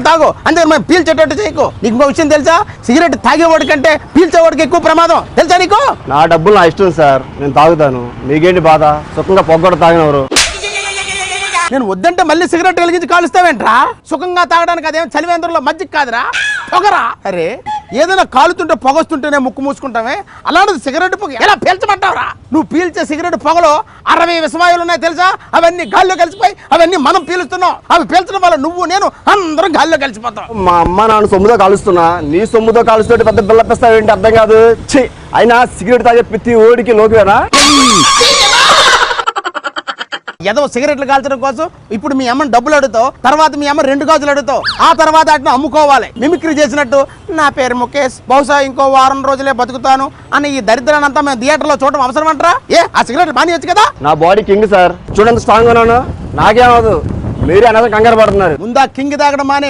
తాగు అంతే మనం పీల్చేటట్టు చేయకు. నీకు ఇంకో విషయం తెలుసా, సిగరెట్ తాగేవాడి కంటే పీల్చేవాడికి ఎక్కువ ప్రమాదం తెలుసా నీకు? నా డబ్బులు నా ఇష్టం సార్, నేను తాగుతాను. మీకేంటి బాధ? సుఖంగా పొగ్గొడ తాగినవరు. నేను వద్దంటే మళ్ళీ సిగరెట్ వెలిగించి కాలుస్తావేంట్రా? సుఖంగా తాగడానికి అదేం చలివేంద్రంలో మజ్జిగ కాదురా, పొగరా. అరే ఏదైనా కాలుతుంటే పొగొస్తుంటేనే ముక్కు మూసుకుంటామే, అలాంటిది సిగరెట్ పొగ ఎలా పీల్చమంటావురా? నువ్వు పీల్చే సిగరెట్ పొగలో 60 విషవాయువులు ఉన్నాయి తెలుసా? అవన్నీ గాల్లో కలిసిపోయి అవన్నీ మనం పీలుస్తున్నాం. అవి పీల్చడం వల్ల నువ్వు నేను అందరం గాల్లో కలిసిపోతాం. మా అమ్మ నాన్న సొమ్ముతో కాలుస్తున్నా, నీ సొమ్ముతో కాలుస్తుంటే పెద్ద బిల్లపిస్తావేంటి? అర్థం కాదు. ఛీ, అయినా సిగరెట్ తాగే ప్రతి ఓడికి లోకేనా? ఏదో సిగరెట్లు కాల్చడం కోసం ఇప్పుడు మీ అమ్మని డబ్బులు అడుగుతావు, తర్వాత మీ అమ్మ 2 గాజులు అడుగుతావు, ఆ తర్వాత వాటిని అమ్ముకోవాలి. మిమిక్రీ చేసినట్టు నా పేరు ముఖేష్, బహుశా ఇంకో వారం రోజులే బతుకుతాను అని ఈ దరిద్రాన్ని అంతా మేము థియేటర్లో చూడడం అవసరం అంటారా? ఆ సిగరెట్ మానేయచ్చు కదా. నా బాడీ కింగ్ సార్, చూడండి స్ట్రాంగ్ ఉన్నాను, నాకేమవుదు. మీరే అనేది కంగారు పడుతున్నారు. ముందా కింగ్ తాగడం మానే